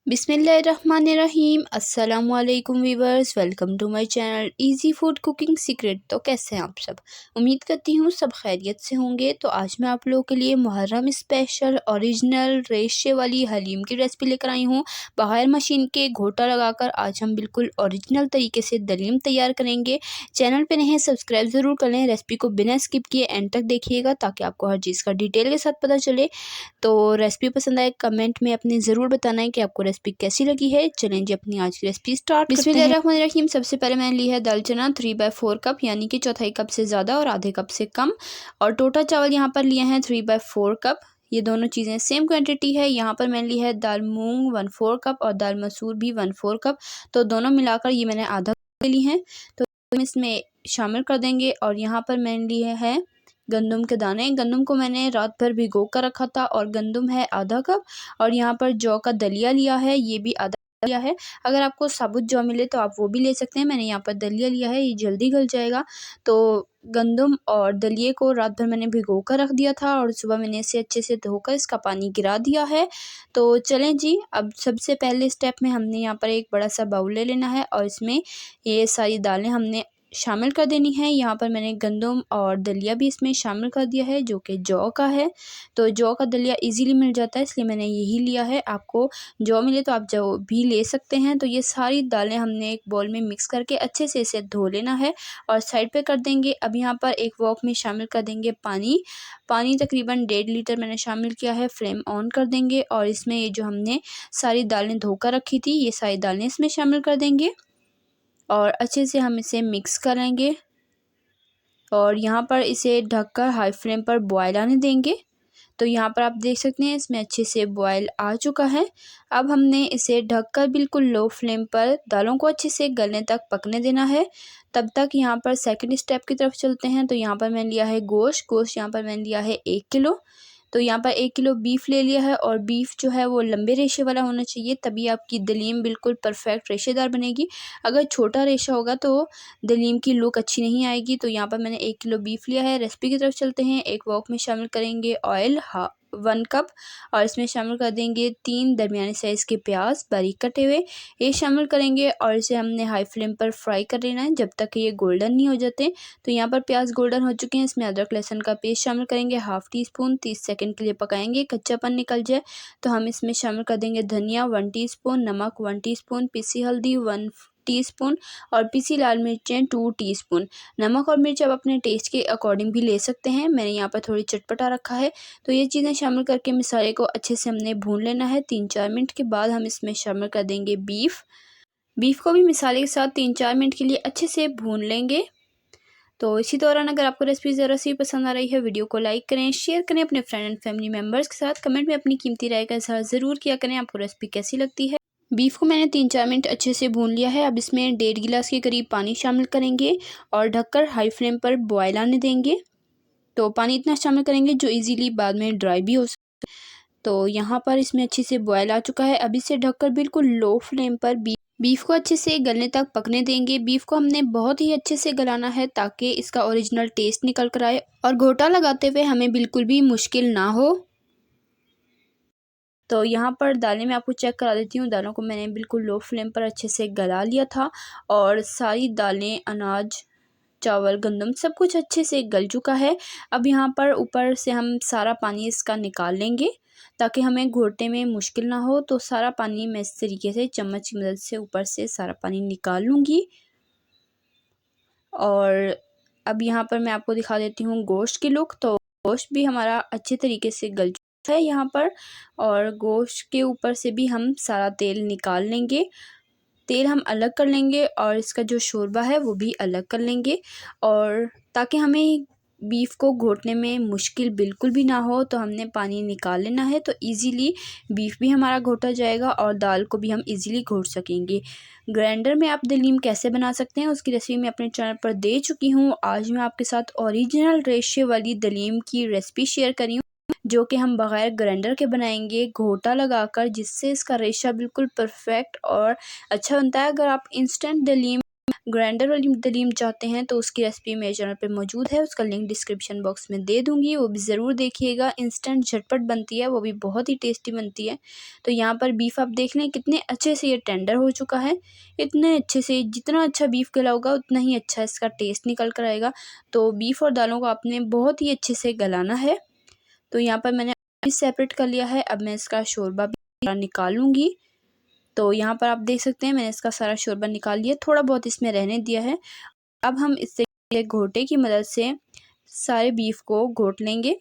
बिस्मिल्लाहिर्रहमानिर्रहीम। अस्सलामुअलैकुम viewers, welcome to my channel easy food cooking secret. तो कैसे हैं आप सब? उम्मीद करती हूँ सब खैरियत से होंगे। तो आज मैं आप लोगों के लिए मुहर्रम स्पेशल ओरिजिनल रेशे वाली हलीम की रेसिपी लेकर आई हूँ। बगैर मशीन के घोटा लगाकर आज हम बिल्कुल ओरिजिनल तरीके से दलीम तैयार करेंगे। चैनल पर नहीं सब्सक्राइब ज़रूर कर लें। रेसिपी को बिना स्किप किए एंड तक देखिएगा ताकि आपको हर चीज़ का डिटेल के साथ पता चले। तो रेसिपी पसंद आए कमेंट में अपने ज़रूर बताना है कि आपको रेसिपी कैसी लगी है। चलें जी अपनी आज की रेसिपी स्टार्ट करते हैं। बिस्मिल्लाहिर्रहमानिर्रहीम। सबसे पहले मैंने ली है दाल चना 3/4 कप, यानी कि चौथाई कप से ज़्यादा और आधे कप से कम। और टोटा चावल यहाँ पर लिए हैं 3/4 कप। ये दोनों चीज़ें सेम क्वांटिटी है। यहाँ पर मैंने ली है दाल मूंग 1/4 कप और दाल मसूर भी 1/4 कप। तो दोनों मिलाकर ये मैंने आधा कप ली है, तो इसमें शामिल कर देंगे। और यहाँ पर मैंने लिए है गंदम के दाने। गंदम को मैंने रात भर भिगो कर रखा था और गंदम है आधा कप। और यहाँ पर जौ का दलिया लिया है, ये भी आधा लिया है। अगर आपको साबुत जौ मिले तो आप वो भी ले सकते हैं। मैंने यहाँ पर दलिया लिया है, ये जल्दी गल जाएगा। तो गंदम और दलिये को रात भर मैंने भिगो कर रख दिया था और सुबह मैंने इसे अच्छे से धोकर इसका पानी गिरा दिया है। तो चलें जी, अब सबसे पहले स्टेप में हमने यहाँ पर एक बड़ा सा बाउल ले लेना है और इसमें ये सारी दालें हमने शामिल कर देनी है। यहाँ पर मैंने गंदम और दलिया भी इसमें शामिल कर दिया है, जो कि जौ का है। तो जौ का दलिया इजीली मिल जाता है, इसलिए मैंने यही लिया है। आपको जौ मिले तो आप जौ भी ले सकते हैं। तो ये सारी दालें हमने एक बाउल में मिक्स करके अच्छे से इसे धो लेना है और साइड पे कर देंगे। अब यहाँ पर एक वॉक में शामिल कर देंगे पानी। पानी तकरीबन 1.5 लीटर मैंने शामिल किया है। फ्लेम ऑन कर देंगे और इसमें ये जो हमने सारी दालें धोकर रखी थी, ये सारी दालें इसमें शामिल कर देंगे और अच्छे से हम इसे मिक्स करेंगे। और यहाँ पर इसे ढककर हाई फ्लेम पर बॉयल आने देंगे। तो यहाँ पर आप देख सकते हैं इसमें अच्छे से बॉयल आ चुका है। अब हमने इसे ढककर बिल्कुल लो फ्लेम पर दालों को अच्छे से गलने तक पकने देना है। तब तक यहाँ पर सेकंड स्टेप की तरफ चलते हैं। तो यहाँ पर मैंने लिया है गोश्त यहाँ पर मैंने लिया है 1 किलो। तो यहाँ पर 1 किलो बीफ ले लिया है और बीफ जो है वो लंबे रेशे वाला होना चाहिए, तभी आपकी दलीम बिल्कुल परफेक्ट रेशेदार बनेगी। अगर छोटा रेशा होगा तो दलीम की लुक अच्छी नहीं आएगी। तो यहाँ पर मैंने 1 किलो बीफ लिया है। रेसिपी की तरफ चलते हैं। एक वॉक में शामिल करेंगे ऑयल 1 कप और इसमें शामिल कर देंगे 3 दरमियाने साइज़ के प्याज बारीक कटे हुए, ये शामिल करेंगे और इसे हमने हाई फ्लेम पर फ्राई कर लेना है जब तक ये गोल्डन नहीं हो जाते। तो यहाँ पर प्याज गोल्डन हो चुके हैं। इसमें अदरक लहसुन का पेस्ट शामिल करेंगे, हाफ़ टी स्पून। 30 सेकंड के लिए पकाएंगे, कच्चापन निकल जाए तो हम इसमें शामिल कर देंगे धनिया 1 टीस्पून, नमक 1 टीस्पून, पिसी हल्दी 1 टीस्पून और पिसी लाल मिर्चें 2 टीस्पून। नमक और मिर्च आप अपने टेस्ट के अकॉर्डिंग भी ले सकते हैं। मैंने यहाँ पर थोड़ी चटपटा रखा है। तो ये चीज़ें शामिल करके मसाले को अच्छे से हमने भून लेना है। 3-4 मिनट के बाद हम इसमें शामिल कर देंगे बीफ को भी मसाले के साथ 3-4 मिनट के लिए अच्छे से भून लेंगे। तो इसी दौरान अगर आपको रेसिपी ज़रा सी पसंद आ रही है, वीडियो को लाइक करें, शेयर करें अपने फ्रेंड एंड फैमिली मेम्बर्स के साथ। कमेंट में अपनी कीमती राय का इज़हार ज़रूर किया करें आपको रेसिपी कैसी लगती है। बीफ को मैंने 3-4 मिनट अच्छे से भून लिया है। अब इसमें 1.5 गिलास के करीब पानी शामिल करेंगे और ढककर हाई फ्लेम पर बॉयल आने देंगे। तो पानी इतना शामिल करेंगे जो इजीली बाद में ड्राई भी हो सके। तो यहाँ पर इसमें अच्छे से बॉयल आ चुका है। अब इसे ढककर बिल्कुल लो फ्लेम पर बीफ को अच्छे से गलने तक पकने देंगे। बीफ को हमने बहुत ही अच्छे से गलाना है ताकि इसका ओरिजिनल टेस्ट निकल कर आए और घोटा लगाते हुए हमें बिल्कुल भी मुश्किल ना हो। तो यहाँ पर दालें मैं आपको चेक करा देती हूँ। दालों को मैंने बिल्कुल लो फ्लेम पर अच्छे से गला लिया था और सारी दालें, अनाज, चावल, गंदम सब कुछ अच्छे से गल चुका है। अब यहाँ पर ऊपर से हम सारा पानी इसका निकाल लेंगे ताकि हमें घोटने में मुश्किल ना हो। तो सारा पानी मैं इस तरीके से चम्मच की मदद से ऊपर से सारा पानी निकाल लूँगी। और अब यहाँ पर मैं आपको दिखा देती हूँ गोश्त की लुक। तो गोश्त भी हमारा अच्छे तरीके से गल चुका है यहाँ पर और गोश्त के ऊपर से भी हम सारा तेल निकाल लेंगे। तेल हम अलग कर लेंगे और इसका जो शोरबा है वो भी अलग कर लेंगे। और ताकि हमें बीफ को घोटने में मुश्किल बिल्कुल भी ना हो तो हमने पानी निकाल लेना है। तो इजीली बीफ भी हमारा घोटा जाएगा और दाल को भी हम इजीली घोट सकेंगे। ग्राइंडर में आप दलीम कैसे बना सकते हैं उसकी रेसिपी मैं अपने चैनल पर दे चुकी हूँ। आज मैं आपके साथ ओरिजिनल रेशे वाली दलीम की रेसिपी शेयर करी हूँ, जो कि हम बग़ैर ग्राइंडर के बनाएंगे घोटा लगाकर, जिससे इसका रेशा बिल्कुल परफेक्ट और अच्छा बनता है। अगर आप इंस्टेंट दलीम ग्राइंडर वाली दलीम चाहते हैं तो उसकी रेसिपी मेरे चैनल पे मौजूद है, उसका लिंक डिस्क्रिप्शन बॉक्स में दे दूँगी, वो भी ज़रूर देखिएगा। इंस्टेंट झटपट बनती है, वो भी बहुत ही टेस्टी बनती है। तो यहाँ पर बीफ आप देख लें कितने अच्छे से ये टेंडर हो चुका है। इतने अच्छे से, जितना अच्छा बीफ गला होगा उतना ही अच्छा इसका टेस्ट निकल कर आएगा। तो बीफ और दालों को आपने बहुत ही अच्छे से गलाना है। तो यहाँ पर मैंने सेपरेट कर लिया है। अब मैं इसका शोरबा भी निकालूंगी। तो यहाँ पर आप देख सकते हैं मैंने इसका सारा शोरबा निकाल लिया, थोड़ा बहुत इसमें रहने दिया है। अब हम इससे घोटे की मदद से सारे बीफ को घोट लेंगे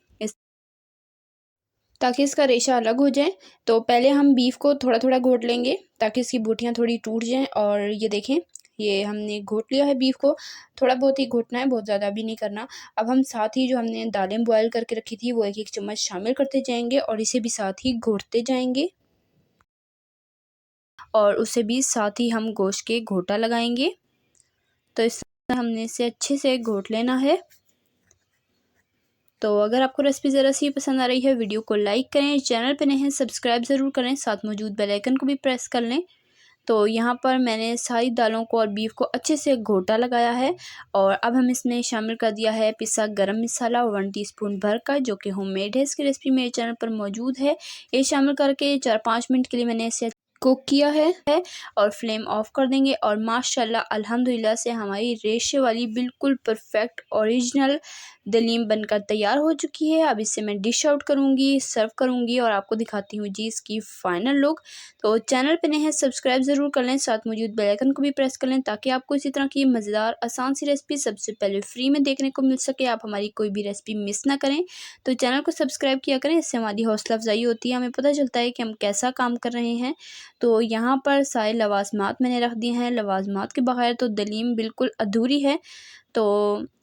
ताकि इसका रेशा अलग हो जाए। तो पहले हम बीफ को थोड़ा थोड़ा घोट लेंगे ताकि इसकी बोटियाँ थोड़ी टूट जाएं। और ये देखें, ये हमने घोट लिया है बीफ को, थोड़ा बहुत ही घोटना है, बहुत ज़्यादा भी नहीं करना। अब हम साथ ही जो हमने दालें बॉयल करके रखी थी वो एक एक चम्मच शामिल करते जाएंगे और इसे भी साथ ही घोटते जाएंगे। और उसे भी साथ ही हम गोश्त के घोटा लगाएंगे। तो इस तरह हमने इसे अच्छे से घोट लेना है। तो अगर आपको रेसिपी ज़रा सी पसंद आ रही है, वीडियो को लाइक करें, चैनल पे नए हैं सब्सक्राइब ज़रूर करें, साथ मौजूद बेल आइकन को भी प्रेस कर लें। तो यहाँ पर मैंने सारी दालों को और बीफ को अच्छे से घोटा लगाया है। और अब हम इसमें शामिल कर दिया है पिसा गरम मसाला 1 टीस्पून भर का, जो कि होममेड है। इसकी रेसिपी मेरे चैनल पर मौजूद है। ये शामिल करके 4-5 मिनट के लिए मैंने इसे कुक किया है और फ्लेम ऑफ कर देंगे। और माशाल्लाह अल्हम्दुलिल्लाह से हमारी रेशे वाली बिल्कुल परफेक्ट ओरिजिनल दलीम बनकर तैयार हो चुकी है। अब इसे मैं डिश आउट करूँगी, सर्व करूँगी और आपको दिखाती हूँ जी इसकी फाइनल लुक। तो चैनल पे नए हैं सब्सक्राइब ज़रूर कर लें, साथ मौजूद बेल आइकन को भी प्रेस कर लें ताकि आपको इसी तरह की मज़ेदार आसान सी रेसिपी सबसे पहले फ्री में देखने को मिल सके, आप हमारी कोई भी रेसिपी मिस ना करें। तो चैनल को सब्सक्राइब किया करें, इससे हमारी हौसला अफजाई होती है, हमें पता चलता है कि हम कैसा काम कर रहे हैं। तो यहाँ पर सारे लवाजमात मैंने रख दिए हैं, लवाजमात के बगैर तो दलीम बिल्कुल अधूरी है। तो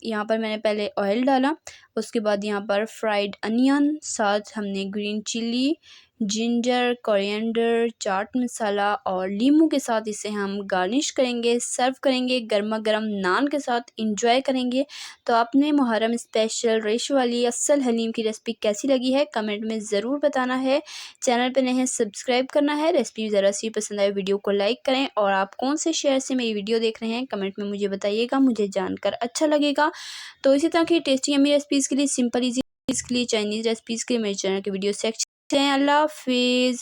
यहाँ पर मैंने पहले ऑयल डाला, उसके बाद यहाँ पर फ्राइड अनियन, साथ हमने green chilli, ginger, coriander, chaat masala और लीमू के साथ इसे हम गार्निश करेंगे, सर्व करेंगे गर्मा गर्म नान के साथ, इंजॉय करेंगे। तो आपने मुहर्रम स्पेशल रेश वाली असल हलीम की रेसिपी कैसी लगी है कमेंट में ज़रूर बताना है। चैनल पे नए हैं सब्सक्राइब करना है। रेसिपी ज़रा सी पसंद आए वीडियो को लाइक करें और आप कौन से शहर से मेरी वीडियो देख रहे हैं कमेंट में मुझे बताइएगा, मुझे जानकर अच्छा लगेगा। तो इसी तरह की टेस्टी यम्मी रेसिपीज़ के लिए, सिंपल ईजी के लिए, चाइनीज़ रेसिपीज़ के लिए मेरे चैनल के वीडियो सेक्शन। अल्लाह हाफिज़।